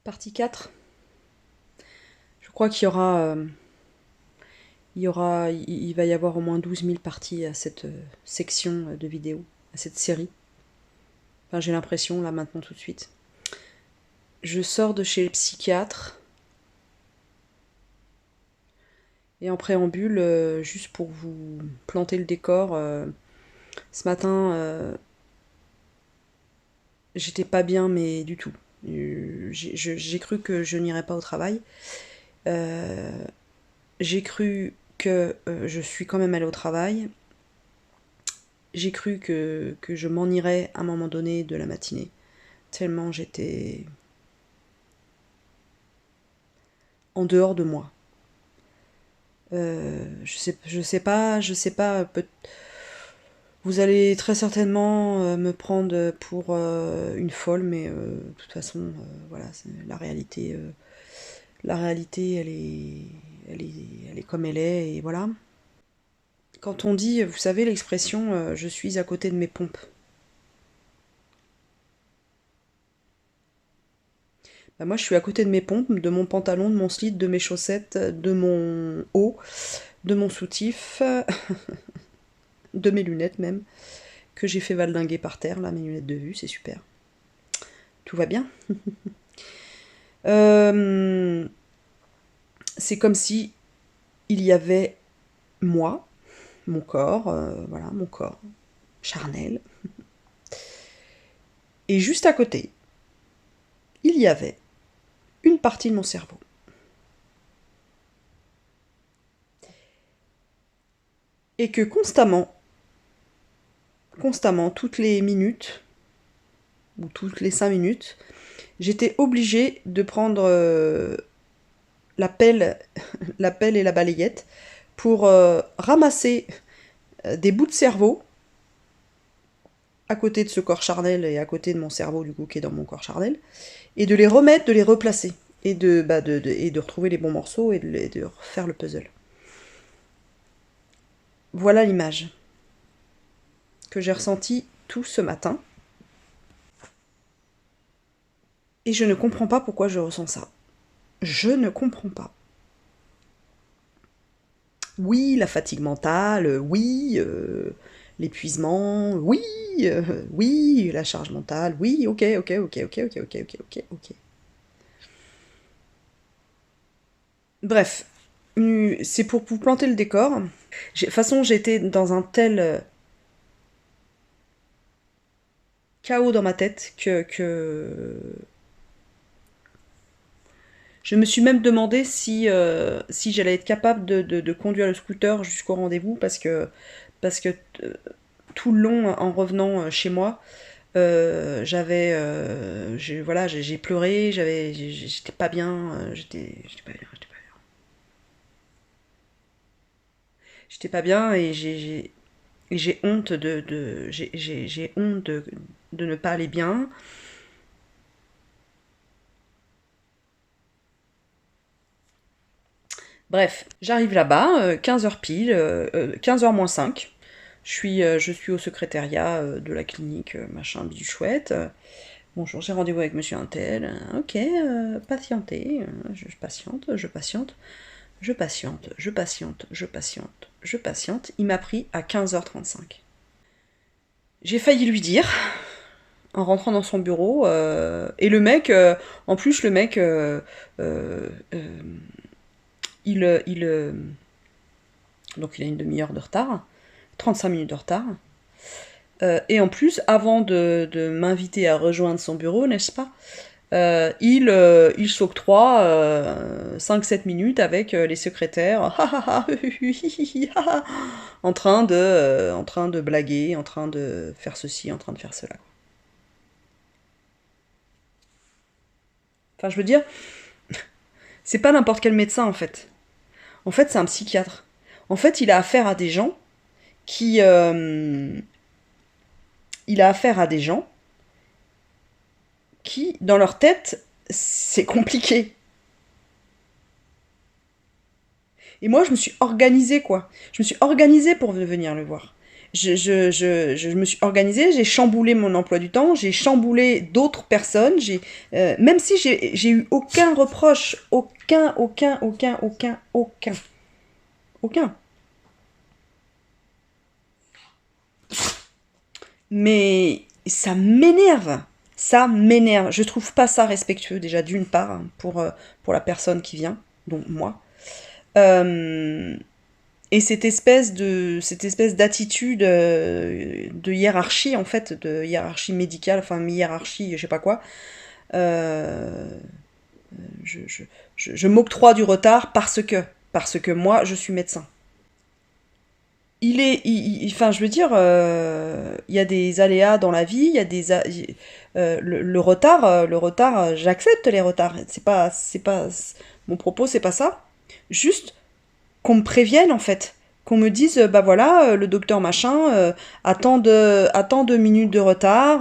Partie 4. Je crois qu'il y aura, il va y avoir au moins 12 000 parties à cette section de vidéos, à cette série. Enfin, j'ai l'impression, là, maintenant, tout de suite. Je sors de chez le psychiatre. Et en préambule, juste pour vous planter le décor, ce matin, j'étais pas bien, mais du tout. J'ai cru que je n'irais pas au travail. J'ai cru que je suis quand même allée au travail. J'ai cru que je m'en irais à un moment donné de la matinée. Tellement j'étais en dehors de moi. Je sais pas. Vous allez très certainement me prendre pour une folle, mais de toute façon, voilà, la réalité. La réalité, elle est comme elle est, et voilà. Quand on dit, vous savez l'expression, je suis à côté de mes pompes. Bah moi, je suis à côté de mes pompes, de mon pantalon, de mon slip, de mes chaussettes, de mon haut, de mon soutif, de mes lunettes même, que j'ai fait valdinguer par terre, là, mes lunettes de vue, c'est super. Tout va bien. Euh, c'est comme si il y avait moi, mon corps, voilà, mon corps charnel, et juste à côté, il y avait une partie de mon cerveau. Et que constamment, toutes les minutes, ou toutes les 5 minutes, j'étais obligée de prendre la pelle, la pelle et la balayette pour ramasser des bouts de cerveau à côté de ce corps charnel et à côté de mon cerveau du coup qui est dans mon corps charnel, et de les remettre, de les replacer, et de retrouver les bons morceaux et de refaire le puzzle. Voilà l'image que j'ai ressentie tout ce matin. Et je ne comprends pas pourquoi je ressens ça. Je ne comprends pas. Oui, la fatigue mentale, oui, l'épuisement, oui, oui, la charge mentale, oui, ok, ok, ok, ok, ok, ok, ok, ok, ok. Bref, c'est pour vous planter le décor. De toute façon, j'étais dans un tel chaos dans ma tête que je me suis même demandé si j'allais être capable de conduire le scooter jusqu'au rendez-vous parce que tout le long en revenant chez moi, voilà, j'ai pleuré, j'étais pas bien, j'étais pas bien, j'étais pas bien et j'ai honte j'ai honte de ne pas aller bien. Bref, j'arrive là-bas, 15 h pile, 15 h moins 5. Je suis au secrétariat de la clinique, machin, bidule chouette. Bonjour, j'ai rendez-vous avec monsieur Untel. Ok, patientez. Je patiente, je patiente, je patiente, je patiente, je patiente, je patiente. Il m'a pris à 15 h 35. J'ai failli lui dire, en rentrant dans son bureau, et le mec, en plus, le mec, euh, euh, donc il a une demi-heure de retard, 35 minutes de retard. Et en plus, avant de m'inviter à rejoindre son bureau, n'est-ce pas, il s'octroie 5-7 minutes avec les secrétaires en train de blaguer, en train de faire ceci, en train de faire cela. Enfin, je veux dire, c'est pas n'importe quel médecin en fait. En fait, c'est un psychiatre. En fait, qui, il a affaire à des gens qui, dans leur tête, c'est compliqué. Et moi, je me suis organisée, quoi. Je me suis organisée pour venir le voir. je me suis organisée, j'ai chamboulé mon emploi du temps, j'ai chamboulé d'autres personnes, même si j'ai eu aucun reproche, aucun. Mais ça m'énerve. Je trouve pas ça respectueux déjà d'une part hein, pour la personne qui vient, donc moi. Euh, et cette espèce d'attitude de hiérarchie en fait, de hiérarchie médicale, enfin hiérarchie, je sais pas quoi. Euh, je je, je m'octroie du retard parce que moi je suis médecin. Enfin, je veux dire, il y a des aléas dans la vie, il y a le retard, j'accepte les retards. Mon propos, c'est pas ça. Juste qu'on me prévienne en fait, qu'on me dise, bah voilà, le docteur machin attend 2 minutes de retard.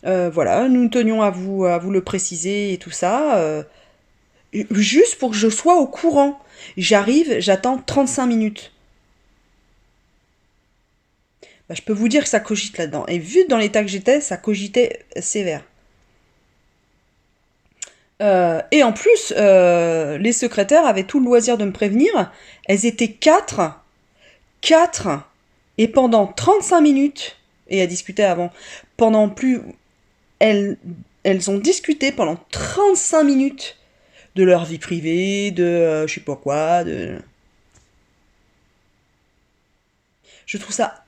Voilà, nous tenions à vous le préciser et tout ça. Juste pour que je sois au courant. J'arrive, j'attends 35 minutes. Bah, je peux vous dire que ça cogite là-dedans. Et vu dans l'état que j'étais, ça cogitait sévère. Et en plus, les secrétaires avaient tout le loisir de me prévenir. Elles étaient quatre, et pendant 35 minutes, et elles discutaient avant, pendant plus... Elles, elles ont discuté pendant 35 minutes de leur vie privée, de je sais pas quoi, de... Je trouve ça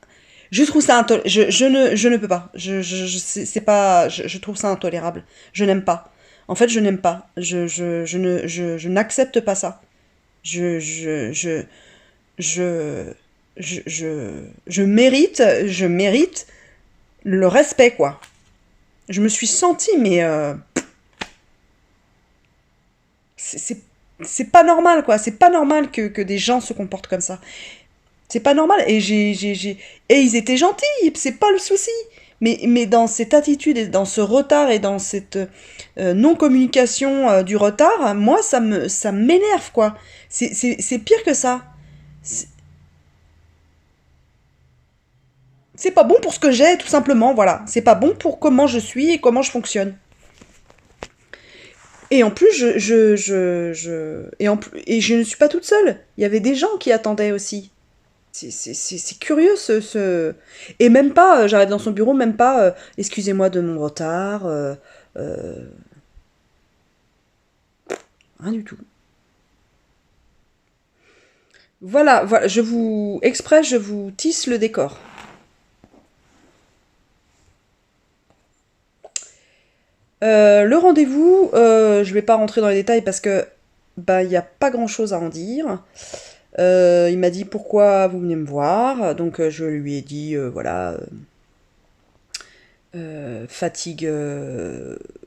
je ne peux pas. C'est pas, je trouve ça intolérable. Je n'aime pas. En fait, je n'aime pas. Je n'accepte pas ça. Je, je, je, je, je mérite le respect, quoi. Je me suis sentie, mais c'est, c'est, c'est pas normal, quoi. C'est pas normal que des gens se comportent comme ça. C'est pas normal. Et ils étaient gentils, c'est pas le souci. Mais dans cette attitude et dans ce retard et dans cette non-communication du retard, moi, ça m'énerve, quoi. C'est pire que ça. C'est c'est pas bon pour ce que j'ai, tout simplement, voilà. C'est pas bon pour comment je suis et comment je fonctionne. Et en plus, et je ne suis pas toute seule. Il y avait des gens qui attendaient aussi. C'est curieux Et même pas, j'arrive dans son bureau, même pas, excusez-moi de mon retard, euh, rien du tout. Voilà, voilà, je vous tisse le décor. Le rendez-vous, je vais pas rentrer dans les détails parce que, bah, il n'y a pas grand-chose à en dire. Il m'a dit pourquoi vous venez me voir, donc je lui ai dit, voilà, fatigue,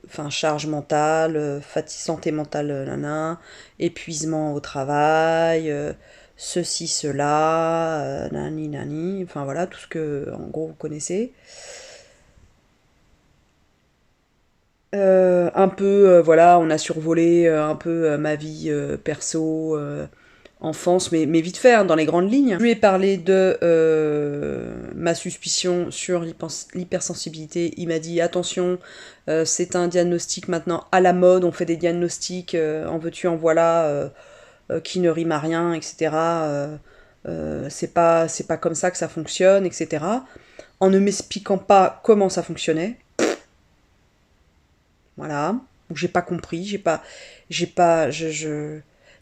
enfin charge mentale, santé mentale, nana, épuisement au travail, ceci, cela, nani, nani, enfin voilà, tout ce que, en gros, vous connaissez. Un peu, voilà, on a survolé un peu ma vie perso, enfance, mais vite fait, hein, dans les grandes lignes. Je lui ai parlé de ma suspicion sur l'hypersensibilité. Il m'a dit attention, c'est un diagnostic maintenant à la mode, on fait des diagnostics, en veux-tu, en voilà, qui ne riment à rien, etc. C'est pas comme ça que ça fonctionne, etc. En ne m'expliquant pas comment ça fonctionnait. Voilà. Où j'ai pas compris, j'ai pas,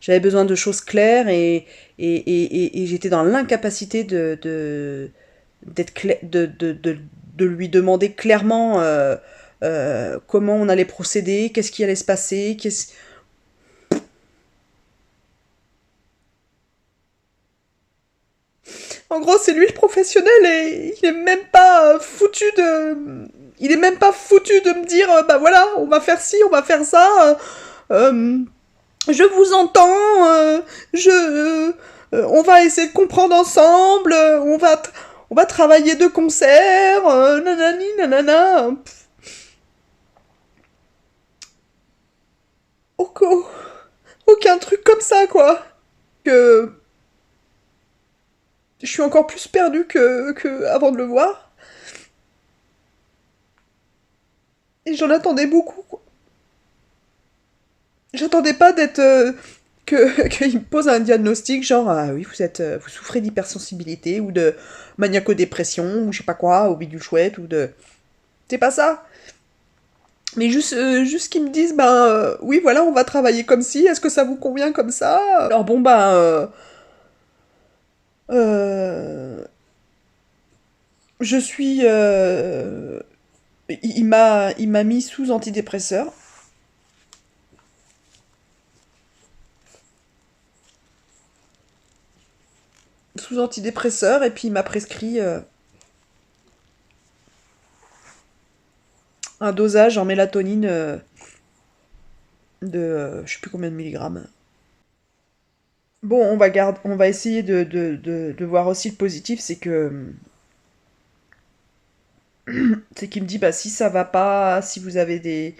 j'avais besoin de choses claires et j'étais dans l'incapacité d'être de lui demander clairement comment on allait procéder, qu'est-ce qui allait se passer, En gros, c'est lui le professionnel et il est même pas foutu de me dire, bah voilà, on va faire ci, on va faire ça. Euh, je vous entends, on va essayer de comprendre ensemble, on va travailler de concert, nanani, nanana. Aucun truc comme ça, quoi. Que Je suis encore plus perdue que avant de le voir. Et j'en attendais beaucoup, quoi. J'attendais pas d'être... qu'il me pose un diagnostic genre, ah oui, vous souffrez d'hypersensibilité ou de maniaco-dépression ou je sais pas quoi, ou bidule chouette ou de... C'est pas ça. Mais juste qu'ils me disent, oui, voilà, on va travailler comme si, est-ce que ça vous convient comme ça? Alors bon, euh, je suis... il m'a mis sous antidépresseur. Sous antidépresseur, et puis il m'a prescrit un dosage en mélatonine de je sais plus combien de milligrammes. Bon, on va essayer de voir aussi le positif, c'est qu'il me dit, bah si ça va pas, si vous avez des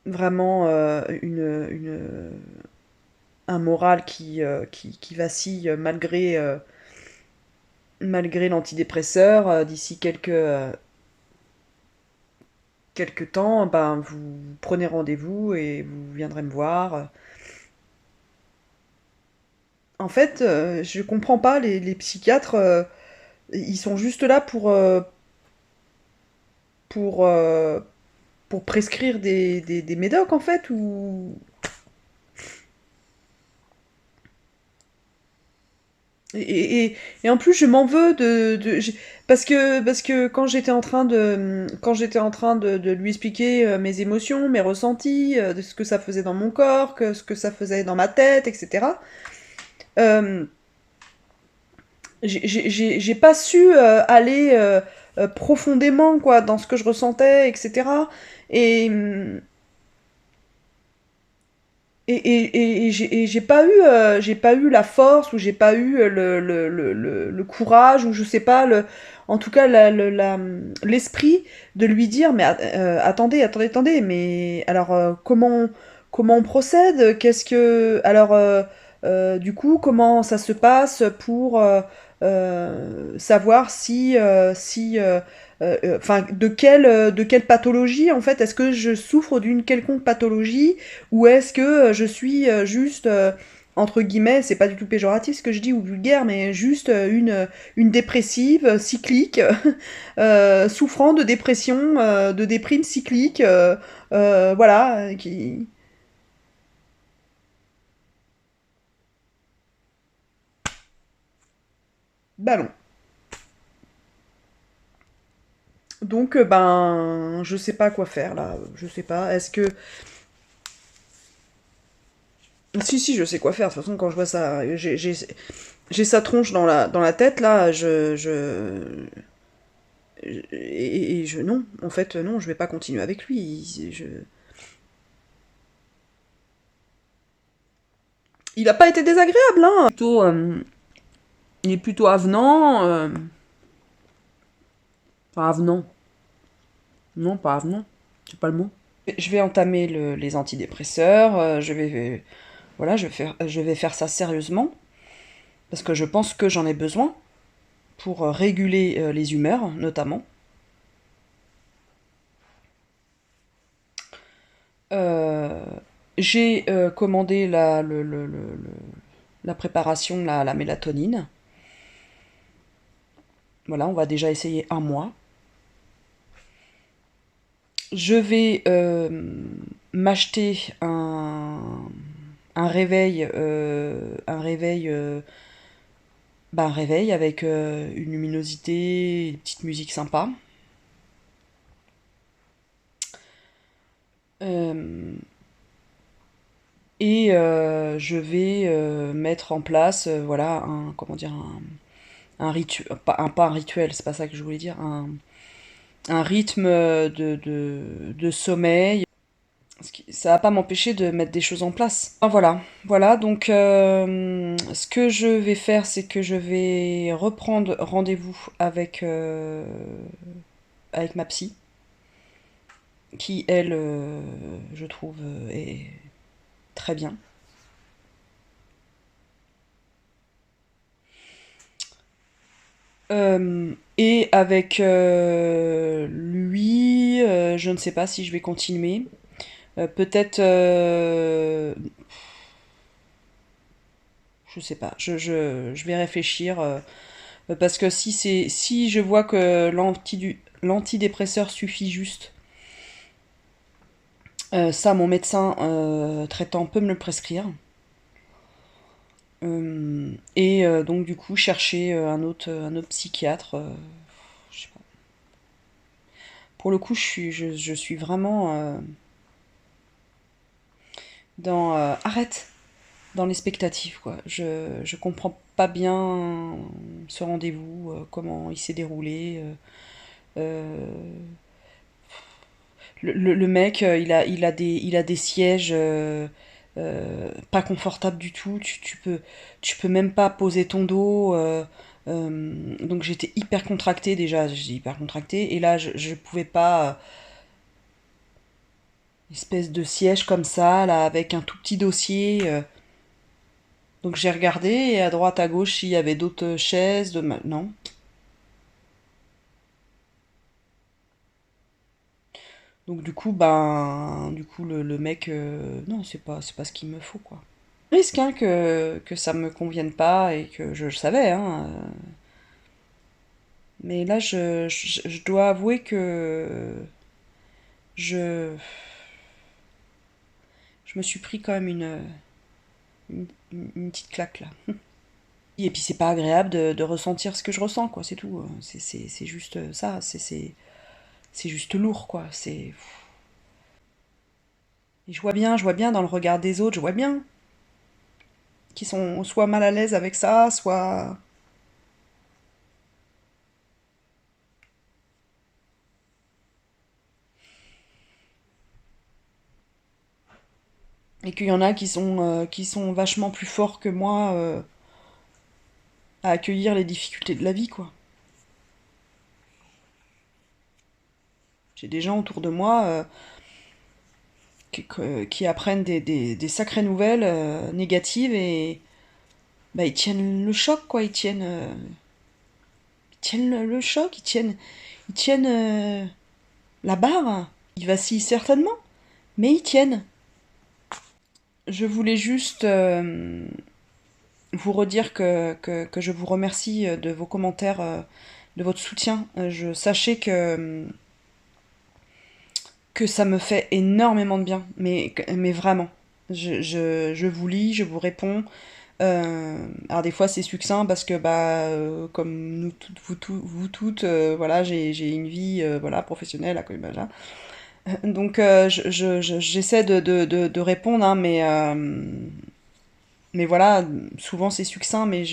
vraiment un moral qui vacille malgré l'antidépresseur, d'ici quelques temps, ben vous prenez rendez-vous et vous viendrez me voir. En fait, je comprends pas les psychiatres. Ils sont juste là pour, euh, pour prescrire des médocs, en fait, ou... Et en plus, je m'en veux parce que quand j'étais en train de lui expliquer mes émotions, mes ressentis, de ce que ça faisait dans mon corps, ce que ça faisait dans ma tête, etc. euh, j'ai pas su aller profondément quoi dans ce que je ressentais, etc. Et j'ai pas eu la force ou j'ai pas eu le courage ou je sais pas en tout cas l'esprit de lui dire mais attendez mais alors comment on procède, qu'est-ce que alors du coup comment ça se passe pour savoir enfin de quelle pathologie en fait, est-ce que je souffre d'une quelconque pathologie ou est-ce que je suis juste, entre guillemets, c'est pas du tout péjoratif ce que je dis ou vulgaire, mais juste une dépressive cyclique, souffrant de dépression, de déprime cyclique, voilà, qui... Ballon. Donc, je sais pas quoi faire là, je sais pas, est-ce que... Si, je sais quoi faire, de toute façon, quand je vois ça, j'ai sa tronche dans la tête là, et je non, en fait non, je vais pas continuer avec lui. Il a pas été désagréable, hein. Il est plutôt avenant. Enfin avenant. Non, pas avenant. C'est pas le mot. Je vais entamer les antidépresseurs. Voilà, je vais faire ça sérieusement parce que je pense que j'en ai besoin pour réguler les humeurs, notamment. Euh, j'ai commandé la préparation, la mélatonine. Voilà, on va déjà essayer un mois. Je vais m'acheter un réveil, un réveil avec une luminosité, une petite musique sympa. Euh, et je vais mettre en place, voilà, comment dire, un rituel, pas un rituel, c'est pas ça que je voulais dire, un rythme de sommeil. Ça va pas m'empêcher de mettre des choses en place. Ah, voilà. Donc, ce que je vais faire, c'est que je vais reprendre rendez-vous avec ma psy, qui elle, je trouve, est très bien. Et avec lui, je ne sais pas si je vais continuer. Peut-être, je sais pas, je vais réfléchir. Parce que si je vois que l'antidépresseur suffit juste, ça, mon médecin traitant peut me le prescrire. Et donc du coup chercher un autre psychiatre. Je sais pas. Pour le coup, je suis vraiment dans arrête dans l'expectative quoi. Je comprends pas bien ce rendez-vous, comment il s'est déroulé. Euh, le mec, il a des sièges pas confortables du tout. Tu peux même pas poser ton dos. Donc j'étais hyper contractée déjà, j'étais hyper contractée. Et là, je pouvais pas. Espèce de siège comme ça, là, avec un tout petit dossier. Donc j'ai regardé et à droite, à gauche, s'il y avait d'autres chaises. Non. Donc du coup le mec, non, c'est pas ce qu'il me faut quoi. Risque hein, que ça me convienne pas et que je le savais. Hein, mais là, je dois avouer que je, je me suis pris quand même une petite claque là. Et puis c'est pas agréable de ressentir ce que je ressens, quoi, c'est tout. C'est juste ça, c'est juste lourd, quoi. Et je vois bien dans le regard des autres, je vois bien qu'ils sont soit mal à l'aise avec ça, soit. Et qu'il y en a qui sont vachement plus forts que moi à accueillir les difficultés de la vie, quoi. J'ai des gens autour de moi qui apprennent des sacrées nouvelles négatives et bah, ils tiennent le choc, quoi. Ils tiennent le choc, ils tiennent la barre. Ils vacillent certainement, mais ils tiennent. Je voulais juste vous redire que je vous remercie de vos commentaires, de votre soutien. Sachez que ça me fait énormément de bien, mais vraiment. Je vous lis, je vous réponds. Alors des fois c'est succinct parce que bah comme nous toutes, vous toutes, voilà j'ai une vie voilà professionnelle à côté voilà. Donc j'essaie de répondre hein, mais voilà souvent c'est succinct mais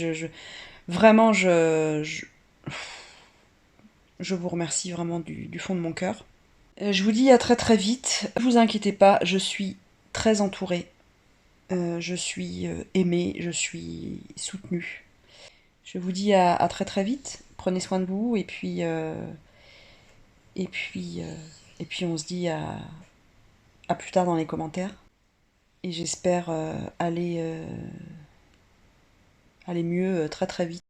vraiment je vous remercie vraiment du fond de mon cœur. Je vous dis à très très vite. Ne vous inquiétez pas, je suis très entourée. Je suis aimée, je suis soutenue. Je vous dis à très très vite. Prenez soin de vous et puis et puis on se dit à plus tard dans les commentaires. Et j'espère aller mieux très très vite.